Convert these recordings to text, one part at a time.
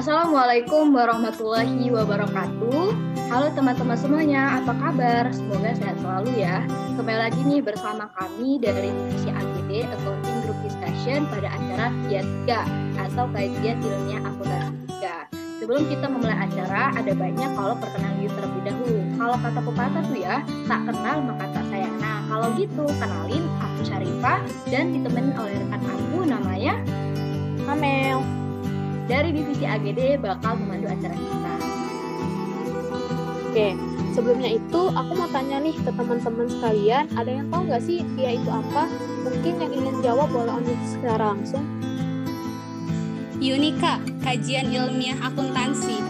Assalamualaikum warahmatullahi wabarakatuh. Halo teman-teman semuanya, apa kabar? Semoga sehat selalu ya. Kembali lagi nih bersama kami dari Divisi AGD Accounting Group Discussion pada acara VIA 3 atau Kajian Ilmiah Akuntansi 3. Sebelum kita memulai acara, ada banyak kalau perkenalan diri terlebih dahulu. Kalau kata pepatah tuh ya, tak kenal maka tak sayang. Nah, kalau gitu, kenalin, aku Syarifah dan ditemenin oleh rekan aku namanya Amel. Dari Divisi AGD bakal memandu acara kita. Oke, sebelumnya itu aku mau tanya nih ke teman-teman sekalian, ada yang tahu nggak sih VIA itu apa? Mungkin yang ingin jawab boleh on secara langsung. Yunika, Kajian Ilmiah Akuntansi.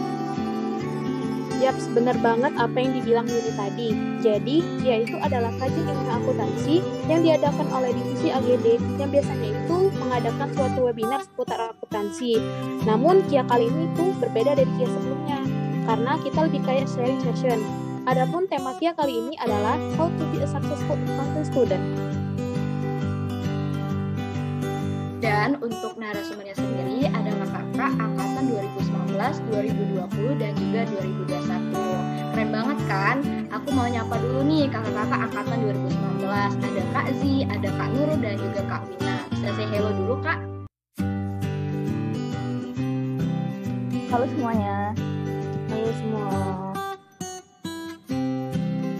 Yap, benar banget apa yang dibilang Yuni tadi. Jadi, VIA itu adalah kajian ilmiah akuntansi yang diadakan oleh Divisi AGD yang biasanya itu mengadakan suatu webinar seputar akuntansi. Namun, VIA kali ini tuh berbeda dari VIA sebelumnya, karena kita lebih kayak sharing session. Adapun tema VIA kali ini adalah How to be a successful accounting student. Dan untuk narasumbernya sendiri ada kakak angkatan 2019, 2020, dan juga 2021. Keren banget kan? Aku mau nyapa dulu nih kakak-kakak angkatan 2019. Ada Kak Zi, ada Kak Nurul, dan juga Kak Wina. Bisa say hello dulu, Kak? Halo semuanya. Halo semua.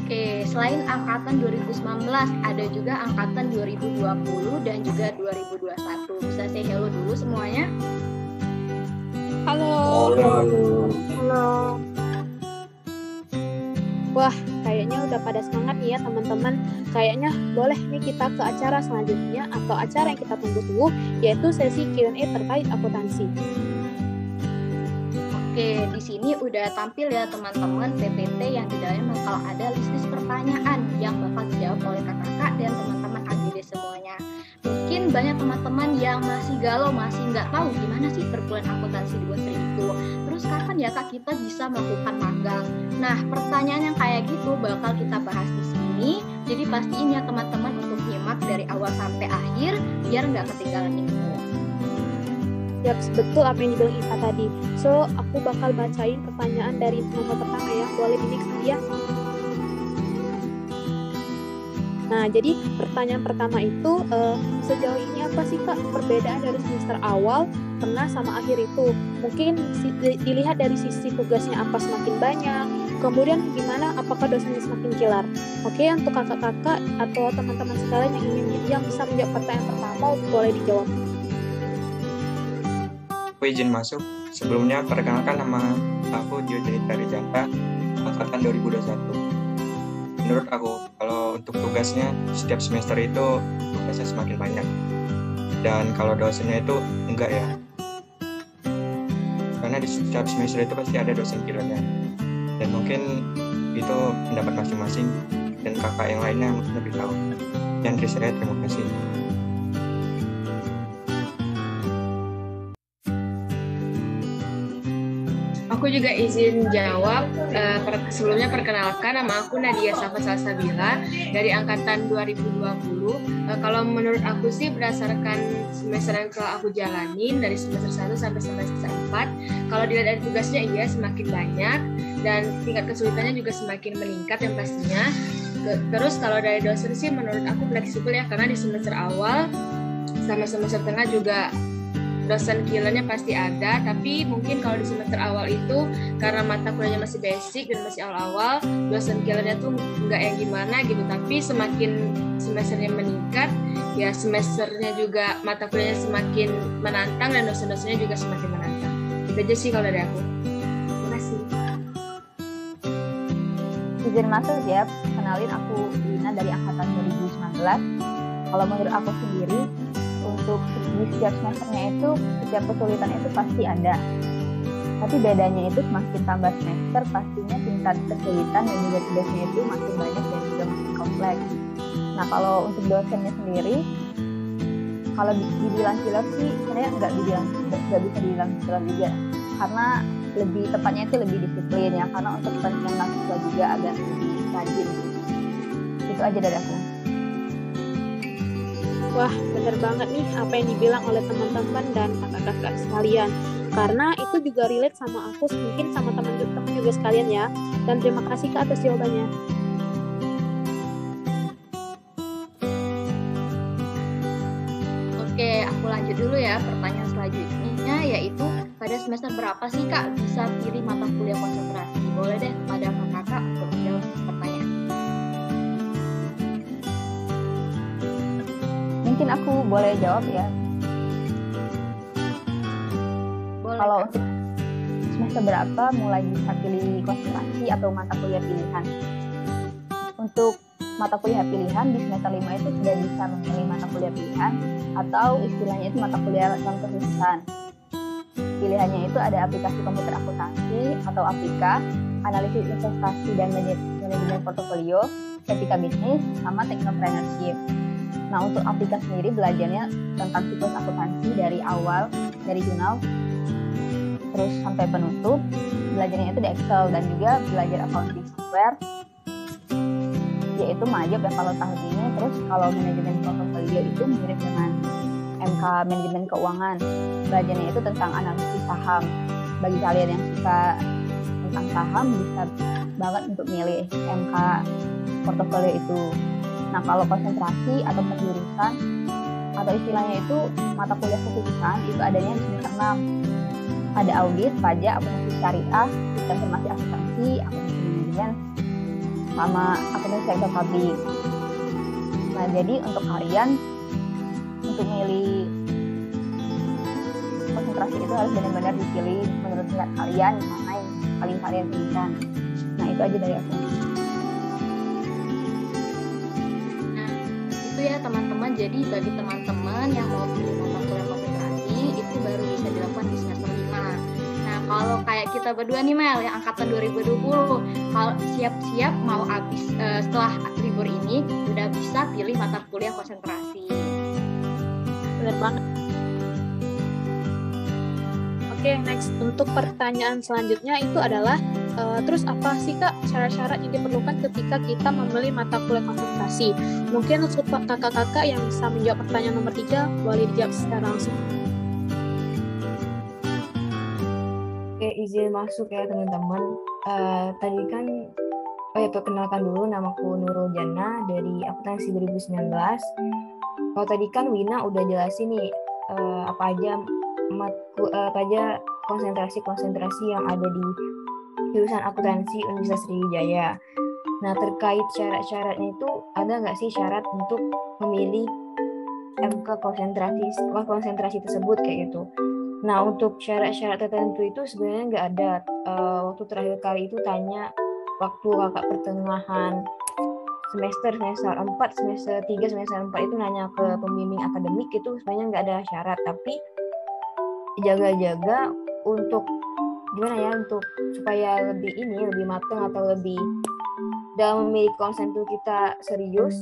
Oke, selain angkatan 2019, ada juga angkatan 2020 dan juga 2021. Bisa say hello dulu semuanya? Halo. Halo. Wah, kayaknya udah pada semangat nih ya teman-teman. Kayaknya boleh nih kita ke acara selanjutnya atau acara yang kita tunggu-tunggu, yaitu sesi Q&A terkait akuntansi. Oke, di sini udah tampil ya teman-teman PPT yang di dalamnya bakal ada list pertanyaan yang bakal dijawab oleh kakak-kakak dan teman-teman AGD semuanya. Mungkin banyak teman-teman yang masih galau, masih nggak tahu gimana sih perkuliahan akuntansi di Unsri itu. Terus kapan ya kak kita bisa melakukan magang? Nah, pertanyaan yang kayak gitu bakal kita bahas di sini. Jadi pastiin ya teman-teman untuk nyimak dari awal sampai akhir biar nggak ketinggalan info. Yap, betul apa yang dibilang Iva tadi. So, aku bakal bacain pertanyaan dari nomor pertama ya. Boleh di next dia. Nah, jadi pertanyaan pertama itu, sejauh ini apa sih Kak perbedaan dari semester awal, tengah, sama akhir itu? Mungkin dilihat dari sisi tugasnya apa semakin banyak, kemudian gimana apakah dosennya semakin kilar. Oke, untuk kakak-kakak atau teman-teman sekalian yang bisa menjawab pertanyaan pertama, boleh dijawab. Aku izin masuk. Sebelumnya perkenalkan nama aku Diojenita Rizanta, angkatan 2021. Menurut aku, kalau untuk tugasnya setiap semester itu tugasnya semakin banyak. Dan kalau dosennya itu enggak ya. Karena di setiap semester itu pasti ada dosen killernya. Dan mungkin itu pendapat masing-masing dan kakak yang lainnya lebih tahu. Dan dari saya terima kasih. Aku juga izin jawab. Sebelumnya perkenalkan, nama aku Nadia Safa Salsabila dari angkatan 2020. Kalau menurut aku sih berdasarkan semester yang telah aku jalanin dari semester 1 sampai semester 4, kalau dilihat dari tugasnya iya semakin banyak dan tingkat kesulitannya juga semakin meningkat yang pastinya. Terus kalau dari dosen sih menurut aku fleksibel ya, karena di semester awal sama semester tengah juga dosen killernya pasti ada, tapi mungkin kalau di semester awal itu karena mata kuliahnya masih basic dan masih awal-awal, dosen killernya tuh nggak yang gimana gitu, tapi semakin semesternya meningkat, ya semesternya juga mata kuliahnya semakin menantang dan dosen-dosennya juga semakin menantang. Itu aja sih kalau dari aku. Terima kasih. Izin masuk ya, kenalin aku Wina dari angkatan 2019. Kalau menurut aku sendiri, untuk di setiap semesternya itu, setiap kesulitan itu pasti ada. Tapi bedanya itu semakin tambah semester, pastinya tingkat kesulitan dan juga tugasnya itu makin banyak dan juga makin kompleks. Nah, kalau untuk dosennya sendiri, kalau dibilang killer sih, sebenarnya nggak bisa dibilang killer juga. Karena lebih tepatnya itu lebih disiplin ya, karena untuk kepentingan mahasiswa juga agak lebih rajin. Itu aja dari aku. Wah, bener banget nih apa yang dibilang oleh teman-teman dan kakak-kakak sekalian. karena itu juga relate sama aku, mungkin sama teman-teman juga sekalian ya. Dan terima kasih Kak atas jawabannya. Oke, aku lanjut dulu ya. Pertanyaan selanjutnya yaitu pada semester berapa sih Kak bisa pilih mata kuliah konsentrasi? Boleh deh kepada kakak untuk menjawab pertanyaan. Mungkin aku boleh jawab ya. Boleh. Kalau untuk semester berapa mulai bisa pilih konsentrasi atau mata kuliah pilihan? Untuk mata kuliah pilihan di semester 5 itu sudah bisa memilih mata kuliah pilihan atau istilahnya itu mata kuliah non kekhususan. Pilihannya itu ada aplikasi komputer akuntansi atau APIKA, analisis investasi dan manajemen portofolio, etika bisnis, sama teknopreneurship. Nah, untuk APIKA sendiri belajarnya tentang siklus akuntansi dari awal, dari jurnal, terus sampai penutup. Belajarnya itu di Excel dan juga belajar accounting software, yaitu Majop ya kalau tahun ini. Terus kalau manajemen portofolio itu mirip dengan MK manajemen keuangan. Belajarnya itu tentang analisis saham. Bagi kalian yang suka tentang saham bisa banget untuk milih MK portofolio itu. Nah, kalau konsentrasi atau penjurusan atau istilahnya itu mata kuliah kekhususan itu adanya di semester 6. Ada audit, pajak, akuntansi syariah, sistem informasi asuransi, akuntansi manajemen, sama akuntansi sektor publik. Nah, jadi untuk kalian untuk milih konsentrasi itu harus benar-benar dipilih menurut minat kalian, mana yang paling kalian inginkan. Nah, itu aja dari aku. Nah, itu ya teman-teman. Jadi bagi teman-teman yang mau pilih mata kuliah konsentrasi itu baru bisa dilakukan di semester 5. Nah, kalau kayak kita berdua nih Mel yang angkatan 2020, kalau siap-siap mau habis setelah libur ini udah bisa pilih mata kuliah konsentrasi. Benar banget. Oke, next. Untuk pertanyaan selanjutnya itu adalah terus apa sih Kak syarat-syarat yang diperlukan ketika kita memilih mata kuliah konsentrasi? Mungkin untuk kakak-kakak yang bisa menjawab pertanyaan nomor 3 boleh dijawab secara langsung. Oke, izin masuk ya teman-teman. Tadi kan perkenalkan dulu, namaku Nurul Jannah dari akuntansi 2019. Kalau tadi kan Wina udah jelasin nih apa aja konsentrasi yang ada di jurusan akuntansi Universitas Sriwijaya. Nah, terkait syarat-syaratnya itu ada nggak sih syarat untuk memilih MK konsentrasi tersebut kayak gitu? Nah, untuk syarat-syarat tertentu itu sebenarnya nggak ada. Waktu terakhir kali itu tanya waktu kakak pertengahan semester 4, semester 3, semester 4 itu nanya ke pembimbing akademik, itu sebenarnya nggak ada syarat, tapi jaga-jaga untuk gimana ya, untuk supaya lebih matang atau lebih dalam memilih konsen itu kita serius,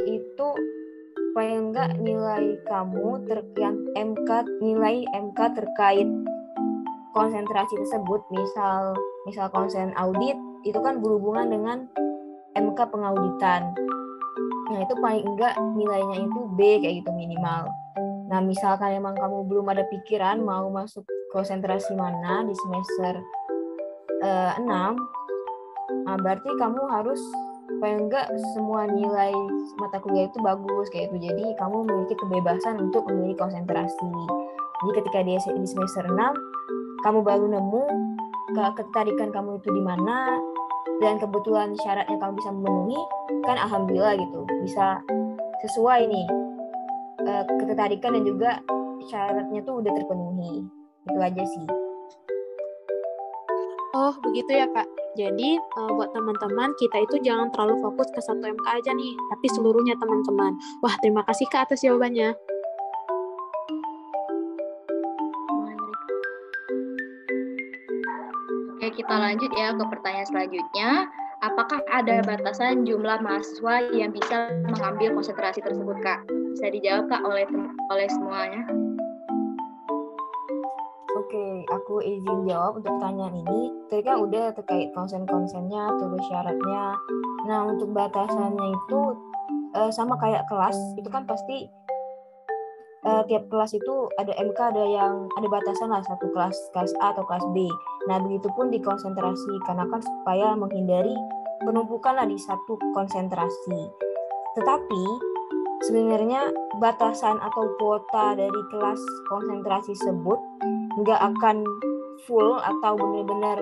itu supaya enggak nilai kamu nilai MK terkait konsentrasi tersebut, misal konsen audit itu kan berhubungan dengan MK pengauditan. Nah, itu paling enggak nilainya itu B kayak gitu minimal. Nah, misalkan emang kamu belum ada pikiran mau masuk konsentrasi mana di semester 6, berarti kamu harus paling enggak semua nilai mata kuliah itu bagus kayak itu. Jadi kamu memiliki kebebasan untuk memilih konsentrasi. Jadi ketika di semester 6 kamu baru nemu ketertarikan kamu itu di mana dan kebetulan syaratnya kamu bisa memenuhi, kan alhamdulillah gitu, bisa sesuai nih ketertarikan dan juga syaratnya tuh udah terpenuhi. Itu aja sih. Oh, begitu ya Kak. Jadi buat teman-teman, kita itu jangan terlalu fokus ke satu MK aja nih, tapi seluruhnya teman-teman. Wah, terima kasih Kak atas jawabannya. Oke, kita lanjut ya ke pertanyaan selanjutnya. Apakah ada batasan jumlah mahasiswa yang bisa mengambil konsentrasi tersebut, Kak? Bisa dijawab, Kak, oleh semuanya. Oke, aku izin jawab untuk pertanyaan ini. Tadi kan udah terkait konsen-konsennya, terus syaratnya. Nah, untuk batasannya itu sama kayak kelas, itu kan pasti tiap kelas itu ada MK, ada batasan lah, satu kelas A atau kelas B. Nah begitupun di konsentrasi, karena kan supaya menghindari penumpukan lah di satu konsentrasi. Tetapi sebenarnya batasan atau kuota dari kelas konsentrasi tersebut nggak akan full atau benar-benar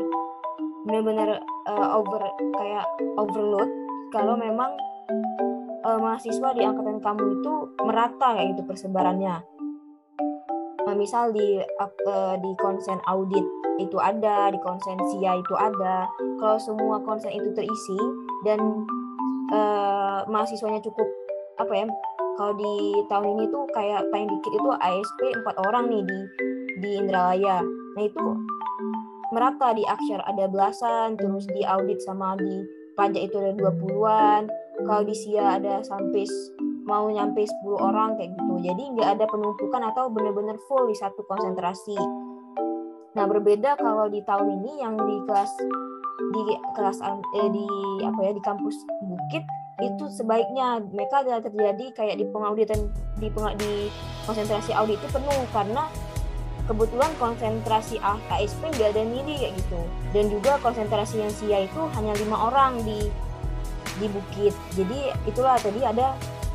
overload kalau memang mahasiswa di angkatan kamu itu merata kayak gitu persebarannya. Misal di konsen audit itu ada, di konsen SIA itu ada. Kalau semua konsen itu terisi dan mahasiswanya cukup kalau di tahun ini tuh kayak paling dikit itu ASP 4 orang nih di Indralaya. Nah itu merata, di Aksyar ada belasan, terus di audit sama di pajak itu ada 20-an. Kalau di SIA ada mau nyampe 10 orang kayak gitu. Jadi nggak ada penumpukan atau benar-benar full di satu konsentrasi. Nah berbeda kalau di tahun ini yang di kampus Bukit itu sebaiknya mereka ada terjadi kayak di pengauditan di konsentrasi audit itu penuh, karena kebetulan konsentrasi ASP nggak ada nilai kayak gitu. Dan juga konsentrasi yang SIA itu hanya 5 orang di Bukit. Jadi itulah tadi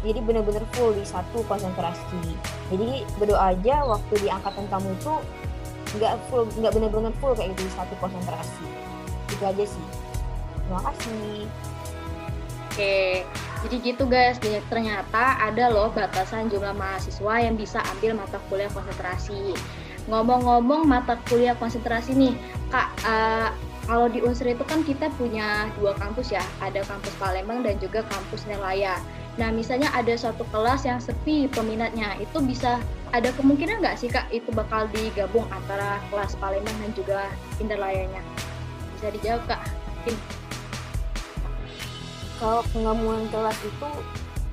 jadi benar-benar full di satu konsentrasi. Jadi berdoa aja waktu di angkatan kamu itu nggak benar-benar full kayak gitu di satu konsentrasi. Itu aja sih. Terima kasih. Oke, jadi gitu guys, ternyata ada loh batasan jumlah mahasiswa yang bisa ambil mata kuliah konsentrasi. Ngomong-ngomong mata kuliah konsentrasi nih, Kak, kalau di Unsur itu kan kita punya 2 kampus ya, ada kampus Palembang dan juga kampus Indralaya. Nah, misalnya ada suatu kelas yang sepi peminatnya, itu bisa ada kemungkinan nggak sih Kak itu bakal digabung antara kelas Palembang dan juga Indralayanya? Bisa dijawab Kak? Kalau penggabungan kelas itu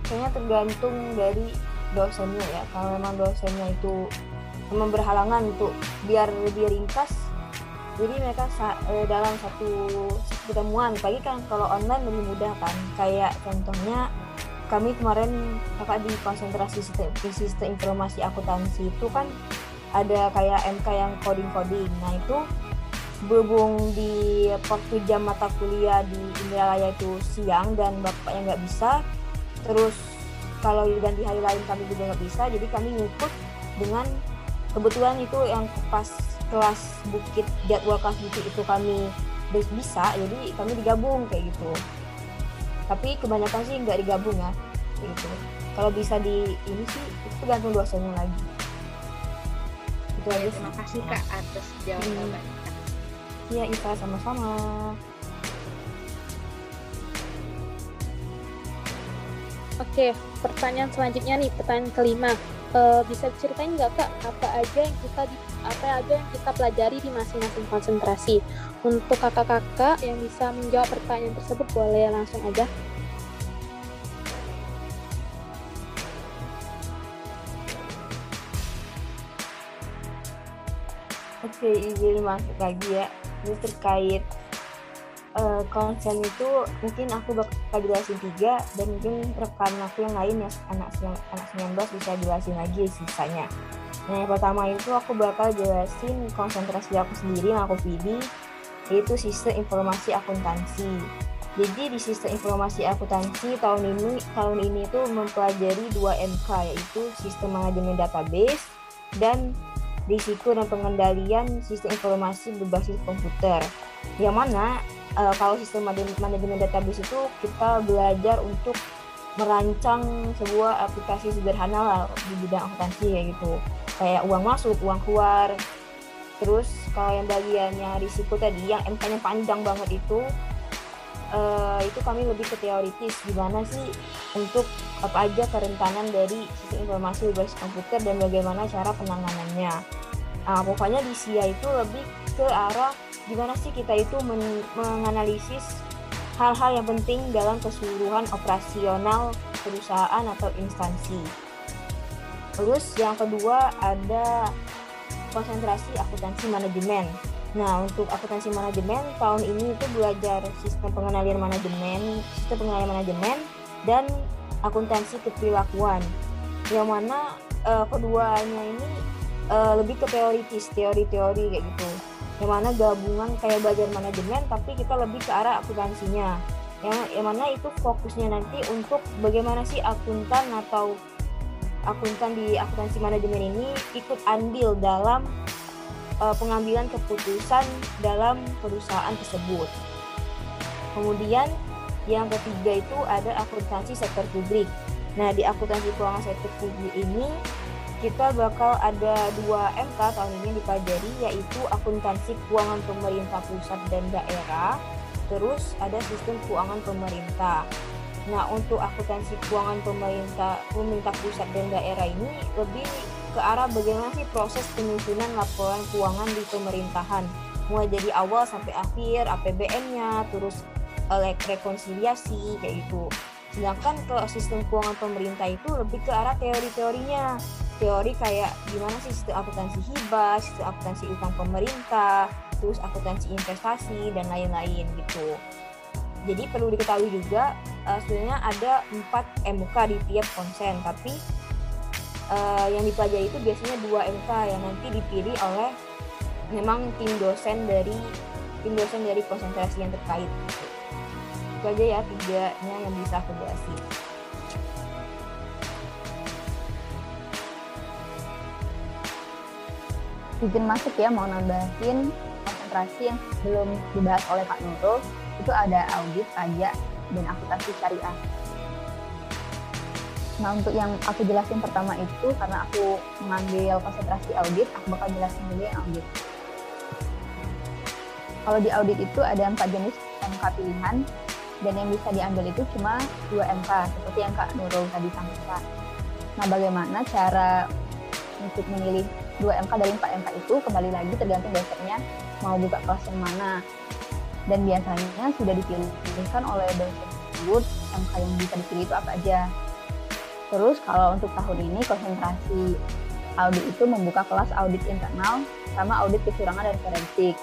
kayaknya tergantung dari dosennya ya. Kalau memang dosennya itu memang berhalangan untuk biar lebih ringkas, jadi mereka dalam satu pertemuan. Apalagi kan kalau online lebih mudah kan. Kayak contohnya kami kemarin di konsentrasi sistem informasi akuntansi itu kan ada kayak MK yang coding. Nah itu berhubung di waktu jam mata kuliah di Indralaya itu siang dan bapaknya nggak bisa, terus kalau diganti hari lain kami juga nggak bisa, jadi kami ngikut dengan kebetulan itu yang pas kelas Bukit, jadwal kelas Bukit itu kami bisa, jadi kami digabung kayak gitu. Tapi kebanyakan sih nggak digabung ya gitu. Kalau bisa di ini sih itu tergantung dosennya lagi. Itu aja. Terima kasih Kak atas jawabannya. Iya, Iva, sama-sama. Oke, pertanyaan selanjutnya nih, pertanyaan kelima. Bisa diceritain nggak Kak apa aja yang kita pelajari di masing-masing konsentrasi? Untuk kakak-kakak yang bisa menjawab pertanyaan tersebut boleh langsung aja. Oke, izin masuk lagi ya. Ini terkait konsen itu mungkin aku bakal jelasin 3 dan mungkin rekan aku yang lain ya anak 19 bisa jelasin lagi sisanya. Nah yang pertama itu aku bakal jelasin konsentrasi aku sendiri yang aku pilih, yaitu sistem informasi akuntansi. Jadi di sistem informasi akuntansi tahun ini itu mempelajari 2 MK, yaitu sistem manajemen database dan risiko dan pengendalian sistem informasi berbasis komputer. Yang mana kalau sistem manajemen database itu kita belajar untuk merancang sebuah aplikasi sederhana lah di bidang akuntansi kayak gitu. Kayak uang masuk, uang keluar. Terus kalau yang bagiannya risiko tadi yang MK-nya panjang banget itu kami lebih ke teoritis, gimana sih untuk apa aja kerentanan dari sistem informasi berbasis komputer dan bagaimana cara penanganannya. Pokoknya di SIA itu lebih ke arah gimana sih kita itu menganalisis hal-hal yang penting dalam keseluruhan operasional perusahaan atau instansi. Terus yang kedua ada konsentrasi akuntansi manajemen. Nah, untuk akuntansi manajemen tahun ini itu belajar sistem pengendalian manajemen dan akuntansi keperilakuan. yang mana keduanya ini lebih ke teori-teori kayak gitu, yang mana gabungan kayak belajar manajemen tapi kita lebih ke arah akuntansinya, yang mana itu fokusnya nanti untuk bagaimana sih akuntan atau akuntan di akuntansi manajemen ini ikut andil dalam pengambilan keputusan dalam perusahaan tersebut. Kemudian yang ketiga itu ada akuntansi sektor publik. Nah, di akuntansi keuangan sektor publik ini kita bakal ada 2 MK tahun ini dipelajari, yaitu akuntansi keuangan pemerintah pusat dan daerah, terus ada sistem keuangan pemerintah. Nah, untuk akuntansi keuangan pemerintah pusat dan daerah ini lebih ke arah bagaimana sih proses penyusunan laporan keuangan di pemerintahan, mulai dari awal sampai akhir, APBN-nya, terus rekonsiliasi kayak gitu. Sedangkan ke sistem keuangan pemerintah itu lebih ke arah teori-teorinya. Teori kayak gimana sih sistem akuntansi hibah, sistem akuntansi utang pemerintah, terus akuntansi investasi dan lain-lain gitu. Jadi perlu diketahui juga sebenarnya ada 4 MK di tiap konsen, tapi yang dipelajari itu biasanya 2 MK yang nanti dipilih oleh memang tim dosen dari konsentrasi yang terkait gitu. Itu aja ya 3-nya yang bisa aku jelasin. Izin masuk ya, mau nambahin konsentrasi yang belum dibahas oleh Kak Nurul. Itu ada audit, pajak, dan akuntansi syariah. Nah, untuk yang aku jelasin pertama itu, karena aku mengambil konsentrasi audit, aku bakal jelasin dulu yang audit. Kalau di audit itu ada 4 jenis MK pilihan, dan yang bisa diambil itu cuma 2 MK, seperti yang Kak Nurul tadi sampaikan. Nah, bagaimana cara untuk memilih 2 MK dari 4 MK itu kembali lagi tergantung dosennya mau buka kelas yang mana. Dan biasanya sudah dipilihkan oleh dosen tersebut MK yang bisa dipilih itu apa aja. Terus kalau untuk tahun ini konsentrasi audit itu membuka kelas audit internal sama audit kecurangan dan forensik.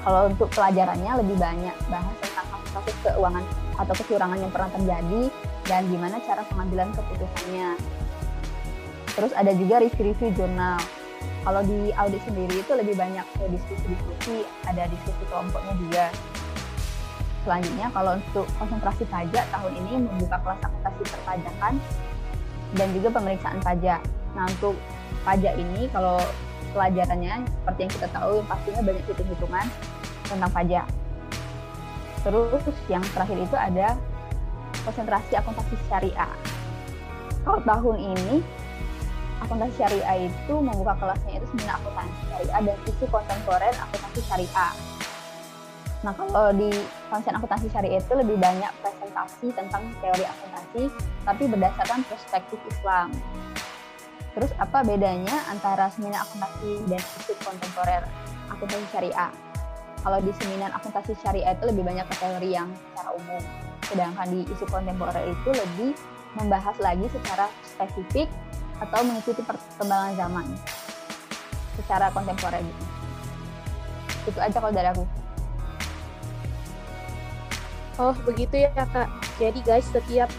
Kalau untuk pelajarannya lebih banyak bahas tentang kasus keuangan atau kecurangan yang pernah terjadi dan gimana cara pengambilan keputusannya. Terus ada juga review-review jurnal. Kalau di audit sendiri itu lebih banyak diskusi-diskusi, ada diskusi kelompoknya juga. Selanjutnya kalau untuk konsentrasi pajak tahun ini membuka kelas akuntansi perpajakan dan juga pemeriksaan pajak. Nah, untuk pajak ini kalau pelajarannya seperti yang kita tahu yang pastinya banyak hitung-hitungan tentang pajak. Terus yang terakhir itu ada konsentrasi akuntansi syariah. Kalau tahun ini akuntansi syariah itu membuka kelasnya itu seminar akuntansi syariah dan isu kontemporer akuntansi syariah. Nah, kalau di konsen akuntansi syariah itu lebih banyak presentasi tentang teori akuntansi tapi berdasarkan perspektif Islam. Terus apa bedanya antara seminar akuntansi dan isu kontemporer akuntansi syariah? Kalau di seminar akuntansi syariah itu lebih banyak ke teori yang secara umum, sedangkan di isu kontemporer itu lebih membahas lagi secara spesifik atau mengikuti perkembangan zaman secara kontemporer gitu. Itu aja kalau dari aku. Oh, begitu ya Kak. Jadi guys, setiap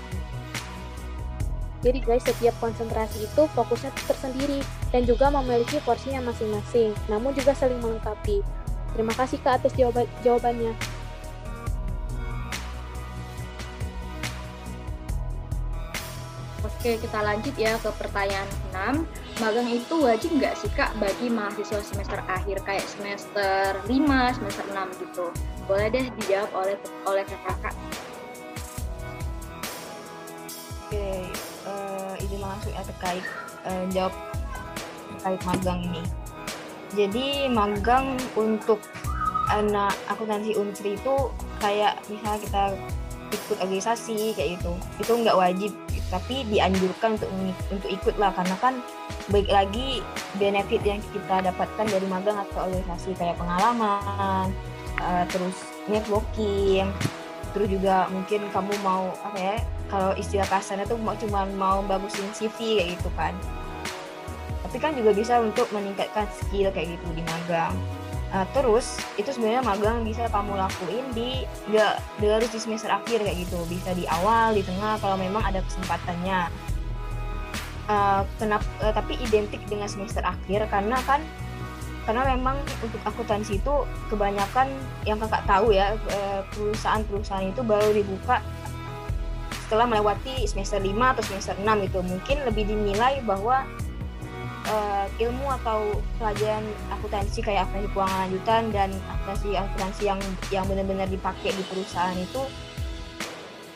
konsentrasi itu fokusnya tersendiri dan juga memiliki porsinya masing-masing, namun juga saling melengkapi. Terima kasih Kak atas jawabannya. Oke, kita lanjut ya ke pertanyaan 6. Magang itu wajib nggak sih Kak bagi mahasiswa semester akhir kayak semester 5, semester 6 gitu? Boleh deh dijawab oleh kakak. Oke, izin langsung ya terkait jawab terkait magang ini. Jadi magang untuk anak akuntansi Unsri itu kayak misalnya kita ikut organisasi kayak gitu, itu nggak wajib, tapi dianjurkan untuk ikut lah, karena kan baik lagi benefit yang kita dapatkan dari magang atau organisasi kayak pengalaman, terus networking, terus juga mungkin kamu mau apa ya, kalau istilah kasarnya tuh cuma mau bagusin CV kayak gitu kan. Tapi kan juga bisa untuk meningkatkan skill kayak gitu di magang. Terus itu sebenarnya magang bisa kamu lakuin nggak harus di semester akhir kayak gitu, bisa di awal, di tengah kalau memang ada kesempatannya. Tapi identik dengan semester akhir karena memang untuk akuntansi itu kebanyakan yang kakak tahu ya, perusahaan-perusahaan itu baru dibuka setelah melewati semester 5 atau semester 6 gitu. Mungkin lebih dinilai bahwa ilmu atau pelajaran akuntansi kayak akuntansi keuangan lanjutan dan akuntansi yang benar-benar dipakai di perusahaan itu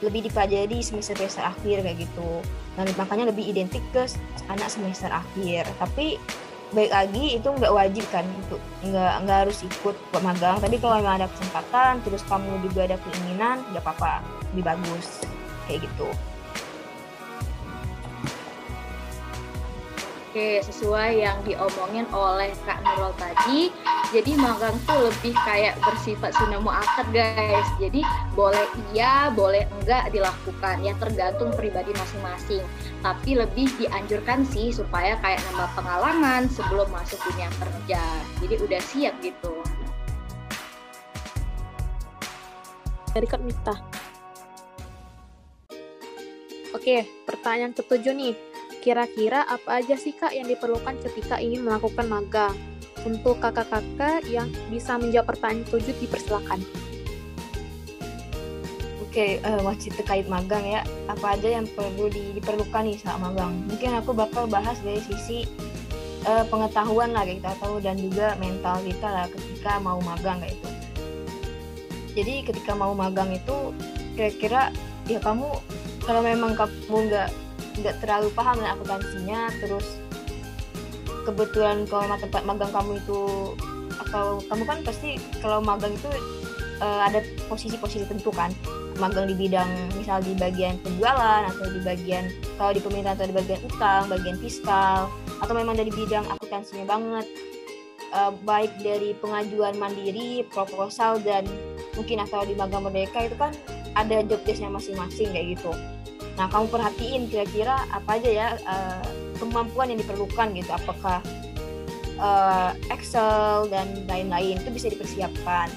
lebih dipelajari di semester akhir kayak gitu. Dan makanya lebih identik ke anak semester akhir. Tapi baik lagi itu nggak wajib kan, untuk nggak harus ikut buat magang. Tapi kalau memang ada kesempatan terus kamu juga ada keinginan, nggak apa-apa, lebih bagus kayak gitu. Oke, sesuai yang diomongin oleh Kak Nurul tadi, jadi magang tuh lebih kayak bersifat sine muakat guys. Jadi boleh iya, boleh enggak dilakukan, ya tergantung pribadi masing-masing. Tapi lebih dianjurkan sih supaya kayak nambah pengalaman sebelum masuk dunia kerja. Jadi udah siap gitu. Dari Kak Miftah. Oke, pertanyaan ke-7 nih. Kira-kira apa aja sih Kak yang diperlukan ketika ingin melakukan magang? Untuk kakak-kakak yang bisa menjawab pertanyaan 7 dipersilakan. Oke, masih terkait magang ya. Apa aja yang perlu diperlukan nih saat magang? Mungkin aku bakal bahas dari sisi pengetahuan lah gitu, atau dan juga mental kita lah ketika mau magang kayak itu. Jadi ketika mau magang itu kira-kira ya kamu, kalau memang kamu nggak terlalu paham dengan akuntansinya, terus kebetulan kalau tempat magang kamu itu, atau kamu kan pasti kalau magang itu ada posisi-posisi tentu kan, magang di bidang misal di bagian penjualan, atau di bagian kalau di pemerintahan atau di bagian utang, bagian fiskal, atau memang dari bidang akuntansinya banget, baik dari pengajuan mandiri, proposal, dan mungkin atau di magang merdeka itu kan ada job desk-nya masing-masing kayak gitu. Nah, kamu perhatiin kira-kira apa aja ya kemampuan yang diperlukan gitu. Apakah Excel dan lain-lain itu bisa dipersiapkan.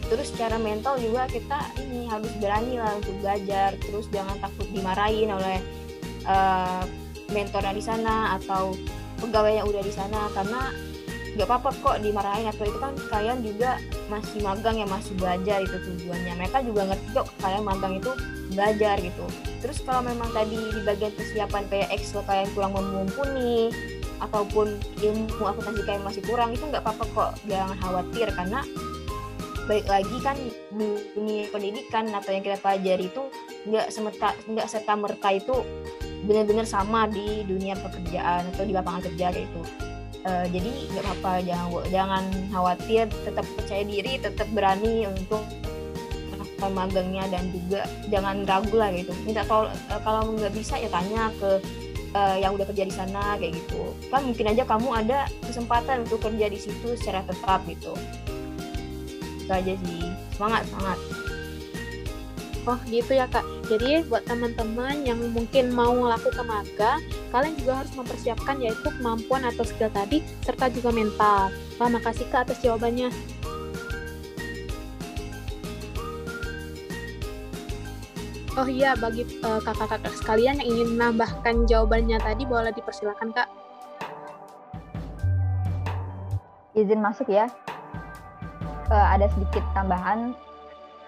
Terus secara mental juga kita ini harus berani lah untuk belajar. Terus jangan takut dimarahin oleh mentornya di sana atau pegawai yang udah di sana, karena nggak apa-apa kok dimarahin, atau itu kan kalian juga masih magang ya, masih belajar, itu tujuannya. Mereka juga ngerti kok kalian magang itu belajar gitu. Terus kalau memang tadi di bagian persiapan kayak Excel kalian kurang mumpuni, ataupun ilmu akuntansi kalian masih kurang, itu nggak apa-apa kok, jangan khawatir, karena baik lagi kan dunia pendidikan atau yang kita pelajari itu nggak serta-merta itu benar-benar sama di dunia pekerjaan atau di lapangan kerja kayak itu. Jadi nggak apa-apa, jangan khawatir, tetap percaya diri, tetap berani untuk melakukan magangnya, dan juga jangan ragu lah gitu. Minta kalau nggak bisa ya tanya ke yang udah kerja di sana kayak gitu. Kan mungkin aja kamu ada kesempatan untuk kerja di situ secara tetap gitu. Itu aja sih. Semangat. Oh gitu ya Kak. Jadi buat teman-teman yang mungkin mau melakukan magang, kalian juga harus mempersiapkan yaitu kemampuan atau skill tadi, serta juga mental. Wah, makasih Kak atas jawabannya. Oh iya, bagi kakak-kakak sekalian yang ingin menambahkan jawabannya tadi, boleh dipersilakan Kak. Izin masuk ya. Ada sedikit tambahan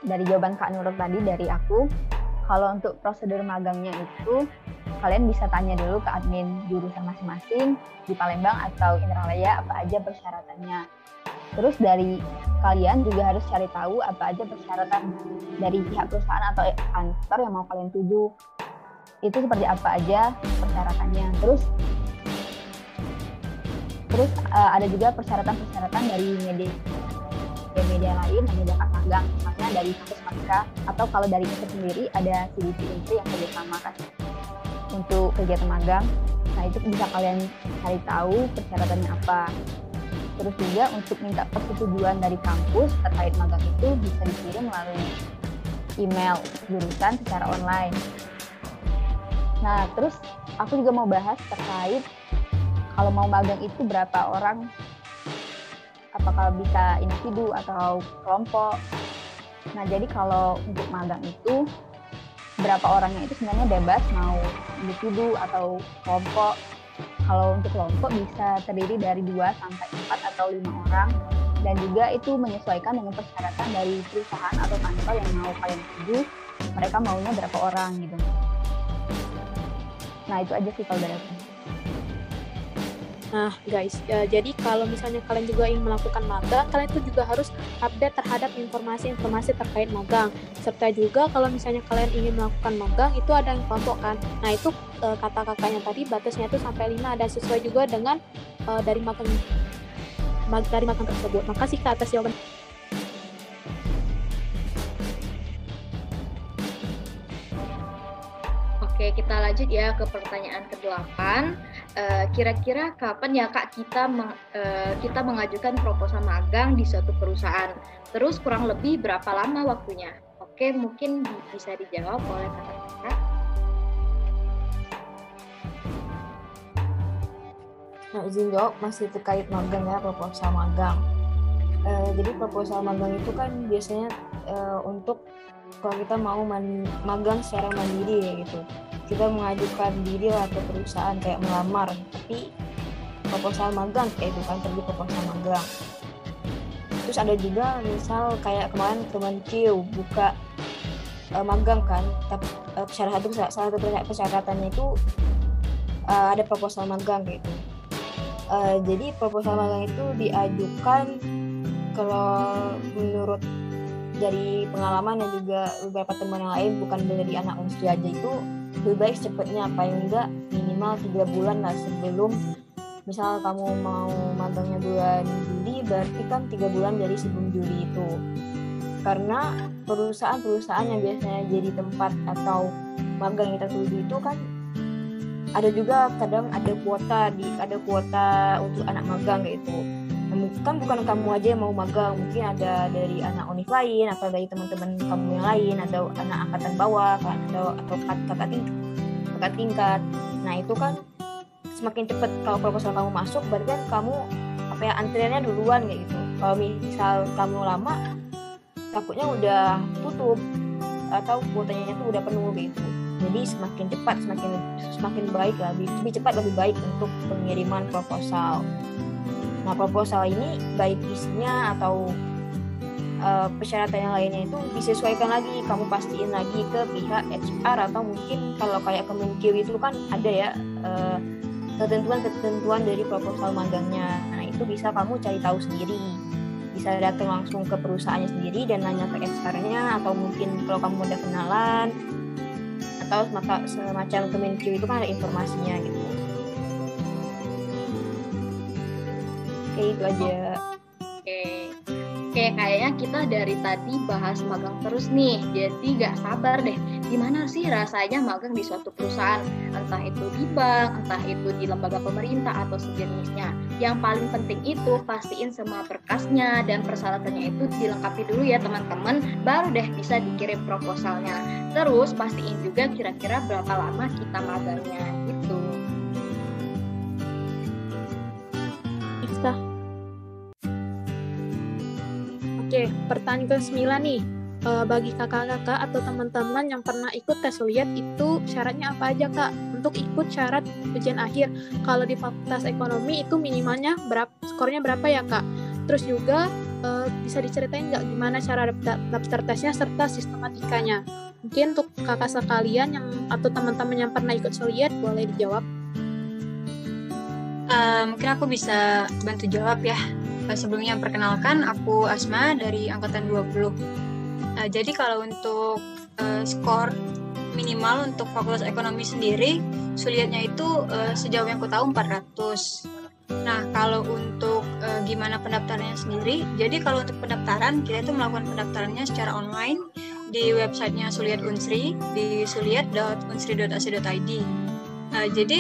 dari jawaban Kak Nurul tadi dari aku. Kalau untuk prosedur magangnya itu, kalian bisa tanya dulu ke admin jurusan masing-masing di Palembang atau Indralaya apa aja persyaratannya. Terus dari kalian juga harus cari tahu apa aja persyaratan dari pihak perusahaan atau kantor yang mau kalian tuju. Itu seperti apa aja persyaratannya. Terus ada juga persyaratan-persyaratan dari media lain yang menyediakan magang, misalnya dari kampus mereka, atau kalau dari itu sendiri ada CDC yang kerjasama kan untuk kegiatan magang. Nah, itu bisa kalian cari tahu persyaratannya apa. Terus juga untuk minta persetujuan dari kampus terkait magang itu bisa dikirim melalui email jurusan secara online. Nah, terus aku juga mau bahas terkait kalau mau magang itu berapa orang, apakah bisa individu atau kelompok. Nah, jadi kalau untuk magang itu berapa orangnya itu sebenarnya bebas, mau individu atau kelompok. Kalau untuk kelompok bisa terdiri dari 2 sampai 4 atau 5 orang, dan juga itu menyesuaikan dengan persyaratan dari perusahaan atau kantor yang mau kalian tuju, mereka maunya berapa orang gitu. Nah itu aja sih kalau dari aku. Nah guys, jadi kalau misalnya kalian juga ingin melakukan magang, kalian itu juga harus update terhadap informasi-informasi terkait magang. Serta juga kalau misalnya kalian ingin melakukan magang, itu ada yang kelompok kan. Nah itu kata kakaknya tadi batasnya itu sampai 5, dan sesuai juga dengan dari magang tersebut. Makasih Kak atas jawaban. Oke, kita lanjut ya ke pertanyaan ke-8. Kira-kira kapan ya Kak kita mengajukan proposal magang di suatu perusahaan? Terus kurang lebih berapa lama waktunya? Oke, mungkin bisa dijawab oleh kakak-kakak. Nah, izin jawab masih terkait magang ya, proposal magang. Jadi proposal magang itu kan biasanya untuk kalau kita mau magang secara mandiri ya gitu. Kita mengajukan diri lah ke perusahaan kayak melamar, tapi proposal magang kayak itu kan terjadi proposal magang. Terus ada juga misal kayak kemarin Kemenkeu buka magang kan, tapi salah satu persyaratannya itu ada proposal magang kayak itu. Jadi proposal magang itu diajukan kalau menurut dari pengalaman dan juga beberapa teman yang lain, bukan dari anak Unsri aja, itu lebih baik cepatnya, paling enggak minimal 3 bulan lah sebelum, misal kamu mau magangnya bulan Juli, berarti kan 3 bulan dari sebelum Juli itu. Karena perusahaan-perusahaan yang biasanya jadi tempat atau magang yang tertuju itu kan ada juga kadang ada kuota untuk anak magang kayak itu. Kan bukan kamu aja yang mau magang, mungkin ada dari anak univ lain atau dari teman-teman kamu yang lain, ada anak angkatan bawah kan, atau kakak tingkat. Nah itu kan semakin cepat kalau proposal kamu masuk, berarti kan kamu antriannya duluan kayak gitu. Kalau misal kamu lama, takutnya udah tutup atau kuotanya itu udah penuh gitu. Jadi semakin cepat semakin baik lah, lebih cepat lebih baik untuk pengiriman proposal. Nah proposal ini baik isinya atau persyaratan yang lainnya itu disesuaikan lagi, kamu pastiin lagi ke pihak HR, atau mungkin kalau kayak Kemenkeu itu kan ada ya ketentuan dari proposal magangnya. Nah itu bisa kamu cari tahu sendiri, bisa datang langsung ke perusahaannya sendiri dan nanya ke HR-nya, atau mungkin kalau kamu udah kenalan atau semacam Kemenkeu itu kan ada informasinya gitu. Oke, itu aja. Oke, kayaknya kita dari tadi bahas magang terus nih, jadi gak sabar deh. Gimana sih rasanya magang di suatu perusahaan? Entah itu di bank, entah itu di lembaga pemerintah atau sejenisnya. Yang paling penting itu pastiin semua berkasnya dan persyaratannya itu dilengkapi dulu ya teman-teman, baru deh bisa dikirim proposalnya. Terus pastiin juga kira-kira berapa lama kita magangnya gitu. Oke, pertanyaan ke-9 nih. Bagi kakak-kakak atau teman-teman yang pernah ikut tes lihat itu syaratnya apa aja Kak? Untuk ikut syarat ujian akhir, kalau di Fakultas Ekonomi itu minimalnya skornya berapa ya Kak? Terus juga bisa diceritain nggak gimana cara daftar tesnya serta sistematikanya? Mungkin untuk kakak sekalian atau teman-teman yang pernah ikut lihat boleh dijawab. Mungkin aku bisa bantu jawab ya. Sebelumnya perkenalkan, aku Asma dari Angkatan 20. Jadi kalau untuk skor minimal untuk Fakultas Ekonomi sendiri, suliatnya itu sejauh yang aku tahu 400. Nah, kalau untuk gimana pendaftarannya sendiri, jadi kalau untuk pendaftaran, kita itu melakukan pendaftarannya secara online di websitenya Suliat Unsri, di suliat.unsri.ac.id. Jadi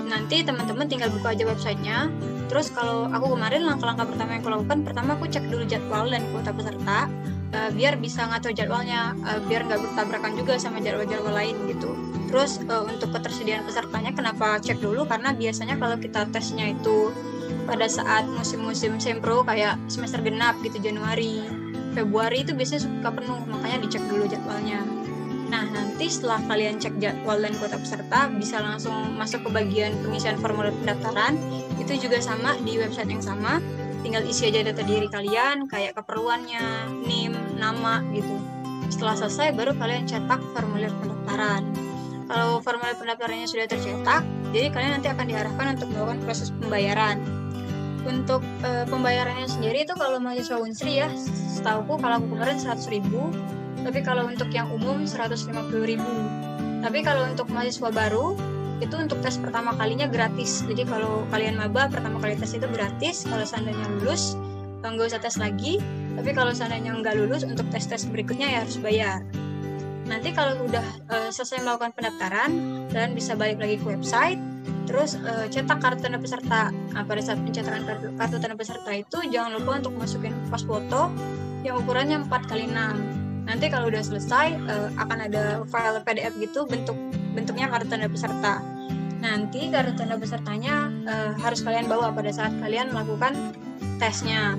nanti teman-teman tinggal buka aja websitenya. Terus kalau aku kemarin langkah-langkah pertama yang aku lakukan, pertama aku cek dulu jadwal dan kuota peserta, biar bisa ngatur jadwalnya, biar nggak bertabrakan juga sama jadwal-jadwal lain gitu. Terus untuk ketersediaan pesertanya kenapa cek dulu, karena biasanya kalau kita tesnya itu pada saat musim-musim sempro kayak semester genap gitu, Januari, Februari itu biasanya suka penuh, makanya dicek dulu jadwalnya. Nah nanti setelah kalian cek jadwal dan kuota peserta, bisa langsung masuk ke bagian pengisian formulir pendaftaran. Itu juga sama di website yang sama, tinggal isi aja data diri kalian, kayak keperluannya, NIM, nama gitu. Setelah selesai, baru kalian cetak formulir pendaftaran. Kalau formulir pendaftarannya sudah tercetak, jadi kalian nanti akan diarahkan untuk melakukan proses pembayaran. Untuk pembayarannya sendiri itu kalau mahasiswa Unsri ya, setauku kalau aku kemarin 100.000, tapi kalau untuk yang umum 150.000. Tapi kalau untuk mahasiswa baru, itu untuk tes pertama kalinya gratis. Jadi kalau kalian maba pertama kali tes itu gratis, kalau seandainya lulus nggak usah tes lagi. Tapi kalau seandainya nggak lulus, untuk tes-tes berikutnya ya harus bayar. Nanti kalau udah selesai melakukan pendaftaran, kalian bisa balik lagi ke website, terus cetak kartu tanda peserta. Nah, pada saat pencetakan kartu tanda peserta itu jangan lupa untuk masukin pas foto yang ukurannya 4x6. Nanti kalau udah selesai akan ada file PDF gitu bentuknya kartu tanda peserta. Nanti kartu tanda pesertanya harus kalian bawa pada saat kalian melakukan tesnya.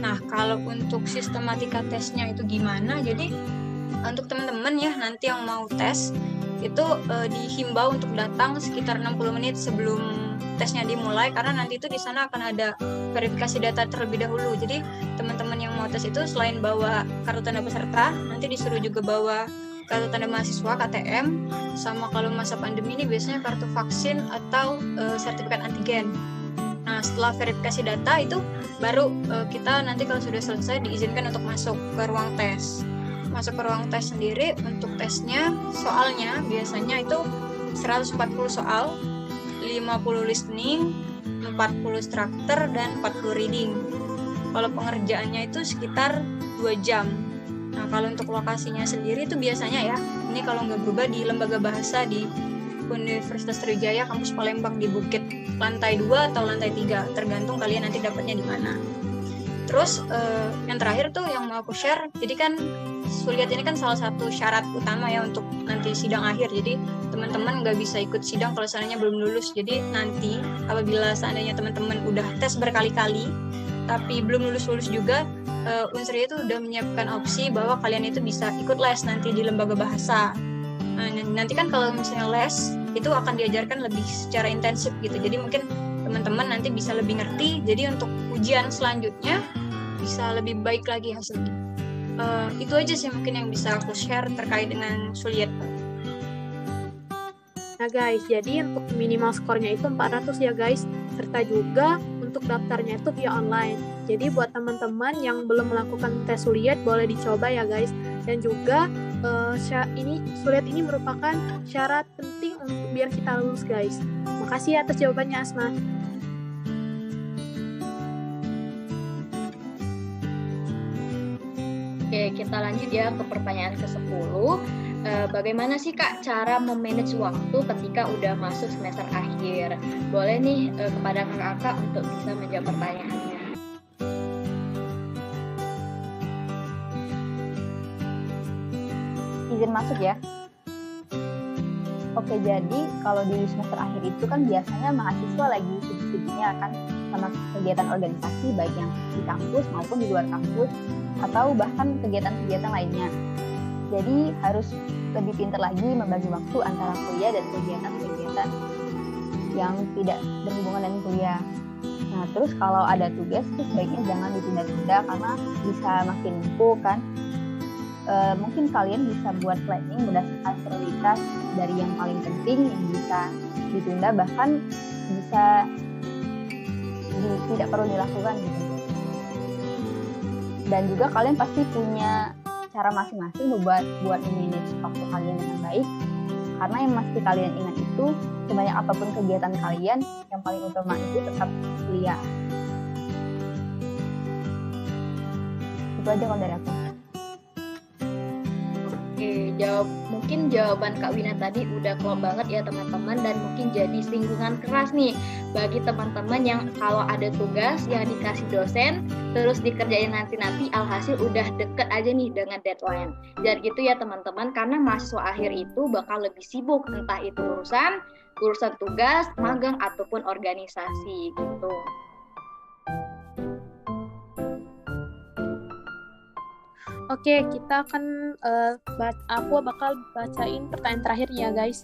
Nah, kalau untuk sistematika tesnya itu gimana? Jadi untuk teman-teman ya nanti yang mau tes itu dihimbau untuk datang sekitar 60 menit sebelum tesnya dimulai, karena nanti itu di sana akan ada verifikasi data terlebih dahulu. Jadi teman-teman yang mau tes itu selain bawa kartu tanda peserta, nanti disuruh juga bawa kartu tanda mahasiswa KTM, sama kalau masa pandemi ini biasanya kartu vaksin atau sertifikat antigen. Nah, setelah verifikasi data itu baru kita nanti kalau sudah selesai diizinkan untuk masuk ke ruang tes. Masuk ke ruang tes sendiri, untuk tesnya soalnya biasanya itu 140 soal, 50 listening, 40 structure, dan 40 reading. Kalau pengerjaannya itu sekitar 2 jam. Nah, kalau untuk lokasinya sendiri itu biasanya ya, ini kalau nggak berubah di Lembaga Bahasa di Universitas Sriwijaya, kampus Palembang di Bukit lantai 2 atau lantai 3, tergantung kalian nanti dapatnya di mana. Terus yang terakhir tuh yang mau aku share, jadi kan Suliat ini kan salah satu syarat utama ya untuk nanti sidang akhir. Jadi teman-teman nggak bisa ikut sidang kalau seandainya belum lulus. Jadi nanti apabila seandainya teman-teman udah tes berkali-kali tapi belum lulus-lulus juga, Unsri itu udah menyiapkan opsi bahwa kalian itu bisa ikut les nanti di Lembaga Bahasa. Nah, nanti kan kalau misalnya les itu akan diajarkan lebih secara intensif gitu. Jadi mungkin teman-teman nanti bisa lebih ngerti. Jadi untuk ujian selanjutnya bisa lebih baik lagi hasilnya. Itu aja sih mungkin yang bisa aku share terkait dengan Suliat. Nah guys, jadi untuk minimal skornya itu 400 ya guys, serta juga untuk daftarnya itu via online. Jadi buat teman-teman yang belum melakukan tes Suliat boleh dicoba ya guys. Dan juga Suliat ini merupakan syarat penting untuk biar kita lulus guys. Makasih atas jawabannya Asma. Oke, kita lanjut ya ke pertanyaan ke-10. Bagaimana sih Kak cara memanage waktu ketika udah masuk semester akhir? Boleh nih kepada kakak-kakak untuk bisa menjawab pertanyaannya. Izin masuk ya. Oke, jadi kalau di semester akhir itu kan biasanya mahasiswa lagi sibuk-sibuknya kan sama kegiatan organisasi, baik yang di kampus maupun di luar kampus, atau bahkan kegiatan-kegiatan lainnya. Jadi harus lebih pintar lagi membagi waktu antara kuliah dan kegiatan-kegiatan yang tidak berhubungan dengan kuliah. Nah, terus kalau ada tugas itu sebaiknya jangan ditunda-tunda karena bisa makin numpuk kan. Mungkin kalian bisa buat planning berdasarkan prioritas dari yang paling penting yang bisa ditunda, bahkan bisa tidak perlu dilakukan gitu. Dan juga kalian pasti punya cara masing-masing buat manage waktu kalian dengan baik. Karena yang mesti kalian ingat itu, sebanyak apapun kegiatan kalian, yang paling utama itu tetap kuliah. Itu aja kalau dari aku. Oke, mungkin jawaban Kak Wina tadi udah klop banget ya teman-teman, dan mungkin jadi singgungan keras nih bagi teman-teman yang kalau ada tugas yang dikasih dosen terus dikerjain nanti alhasil udah deket aja nih dengan deadline. Jadi gitu ya teman-teman, karena mahasiswa akhir itu bakal lebih sibuk, entah itu urusan tugas, magang ataupun organisasi gitu. Oke, kita akan aku bakal bacain pertanyaan terakhirnya, guys.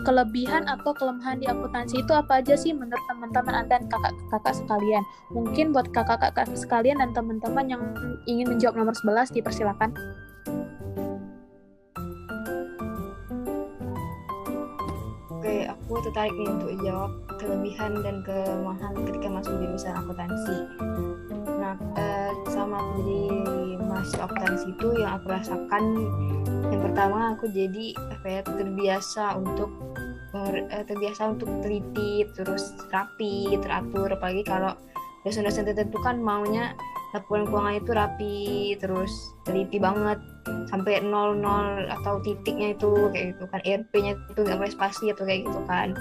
Kelebihan atau kelemahan di akuntansi itu apa aja sih menurut teman-teman Anda dan kakak-kakak sekalian? Mungkin buat kakak-kakak sekalian dan teman-teman yang ingin menjawab nomor 11, dipersilakan. Oke, aku tertarik nih untuk jawab kelebihan dan kelemahan ketika masuk jurusan akuntansi. Nah, sama aku jadi mahasiswa akuntansi itu yang aku rasakan, yang pertama aku jadi terbiasa untuk teliti, terus rapi, teratur, apalagi kalau dosen-dosen tertentu kan maunya laporan keuangan itu rapi, terus teliti banget sampai 00 atau titiknya itu kayak gitu kan, RP-nya itu nggak boleh spasi atau kayak gitu kan.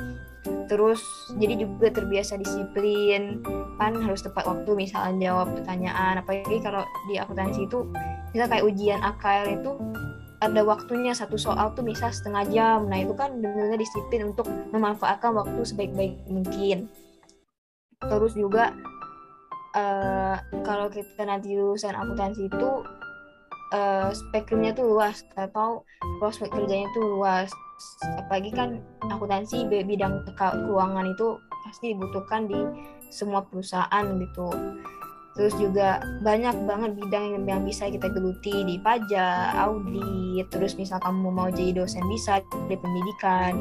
Terus jadi juga terbiasa disiplin kan, harus tepat waktu misalnya jawab pertanyaan, apalagi kalau di akuntansi itu misal kayak ujian AKL itu ada waktunya, satu soal tuh misal setengah jam. Nah itu kan benar-benar disiplin untuk memanfaatkan waktu sebaik-baik mungkin. Terus juga kalau kita nanti lulusan akuntansi itu spektrumnya tuh luas, atau prospek kerjanya tuh luas, apalagi kan akuntansi bidang keuangan itu pasti dibutuhkan di semua perusahaan gitu. Terus juga banyak banget bidang yang bisa kita geluti, di pajak, audit, terus misal kamu mau jadi dosen bisa, di pendidikan,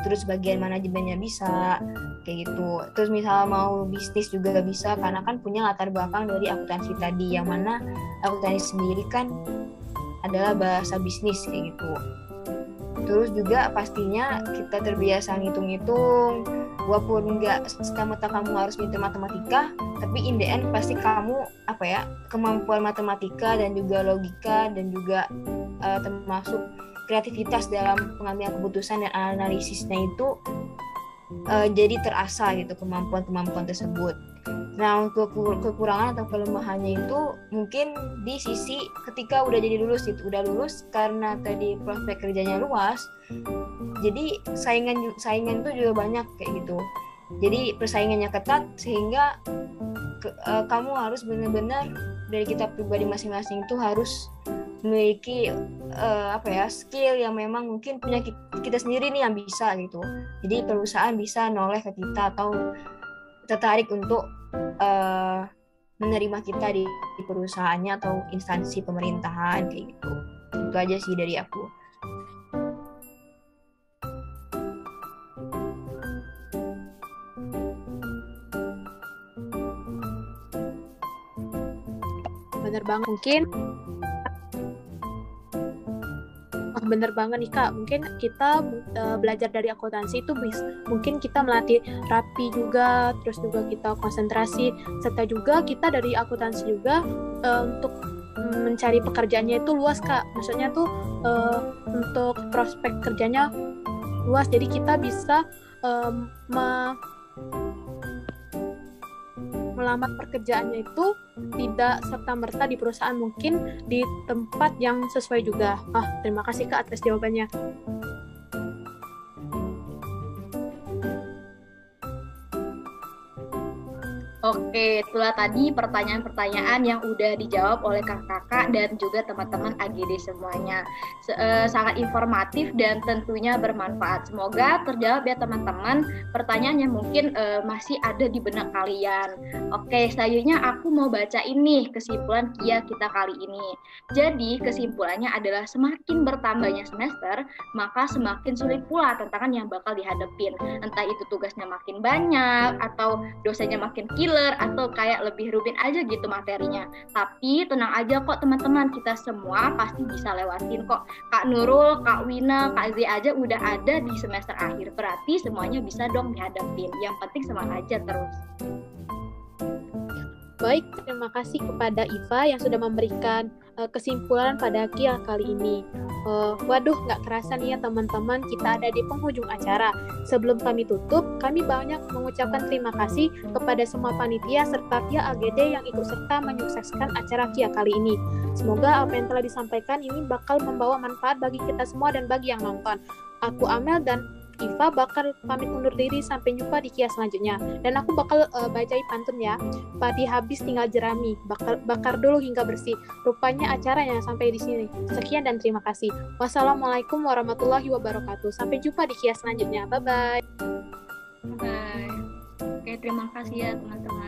terus bagian manajemennya bisa, kayak gitu. Terus misal mau bisnis juga bisa, karena kan punya latar belakang dari akuntansi tadi, yang mana akuntansi sendiri kan adalah bahasa bisnis kayak gitu. Terus juga pastinya kita terbiasa ngitung-ngitung, walaupun nggak semata kamu harus pintar matematika, tapi in the end pasti kamu kemampuan matematika dan juga logika dan juga termasuk kreativitas dalam pengambilan keputusan dan analisisnya itu jadi terasa gitu kemampuan tersebut. Nah, untuk kekurangan atau kelemahannya itu mungkin di sisi ketika udah jadi lulus gitu, udah lulus karena tadi prospek kerjanya luas, jadi saingan itu juga banyak kayak gitu. Jadi persaingannya ketat sehingga kamu harus benar-benar dari kita pribadi masing-masing itu harus memiliki skill yang memang mungkin punya kita sendiri nih yang bisa gitu. Jadi perusahaan bisa noleh ke kita atau tertarik untuk menerima kita di perusahaannya atau instansi pemerintahan kayak gitu. Itu aja sih dari aku. Bener banget, mungkin bener banget nih Kak, mungkin kita belajar dari akuntansi itu mungkin kita melatih rapi juga, terus juga kita konsentrasi, serta juga kita dari akuntansi juga untuk mencari pekerjaannya itu luas Kak, maksudnya tuh untuk prospek kerjanya luas, jadi kita bisa melamar pekerjaannya itu tidak serta-merta di perusahaan, mungkin di tempat yang sesuai juga. Terima kasih Kak atas jawabannya. Oke, itulah tadi pertanyaan-pertanyaan yang udah dijawab oleh kakak-kakak dan juga teman-teman AGD semuanya. Sangat informatif dan tentunya bermanfaat. Semoga terjawab ya teman-teman pertanyaan yang mungkin masih ada di benak kalian. Oke, selanjutnya aku mau baca ini kesimpulan KIA kita kali ini. Jadi kesimpulannya adalah semakin bertambahnya semester, maka semakin sulit pula tantangan yang bakal dihadapin. Entah itu tugasnya makin banyak, atau dosennya makin atau kayak lebih rumit aja gitu materinya. Tapi tenang aja kok teman-teman, kita semua pasti bisa lewatin kok. Kak Nurul, Kak Wina, Kak Z aja udah ada di semester akhir. Berarti semuanya bisa dong dihadapin. Yang penting semangat aja terus. Baik, terima kasih kepada Iva yang sudah memberikan kesimpulan pada KIA kali ini. Waduh, nggak kerasa nih ya teman-teman, kita ada di penghujung acara. Sebelum kami tutup, kami banyak mengucapkan terima kasih kepada semua panitia serta pihak AGD yang ikut serta menyukseskan acara KIA kali ini. Semoga apa yang telah disampaikan ini bakal membawa manfaat bagi kita semua dan bagi yang nonton. Aku Amel dan Iva bakal pamit undur diri. Sampai jumpa di kias selanjutnya. Dan aku bakal bacain pantun ya. Padi habis tinggal jerami, bakar dulu hingga bersih. Rupanya acaranya sampai di sini. Sekian dan terima kasih. Wassalamualaikum warahmatullahi wabarakatuh. Sampai jumpa di kias selanjutnya. Bye-bye. Bye. Oke, terima kasih ya teman-teman.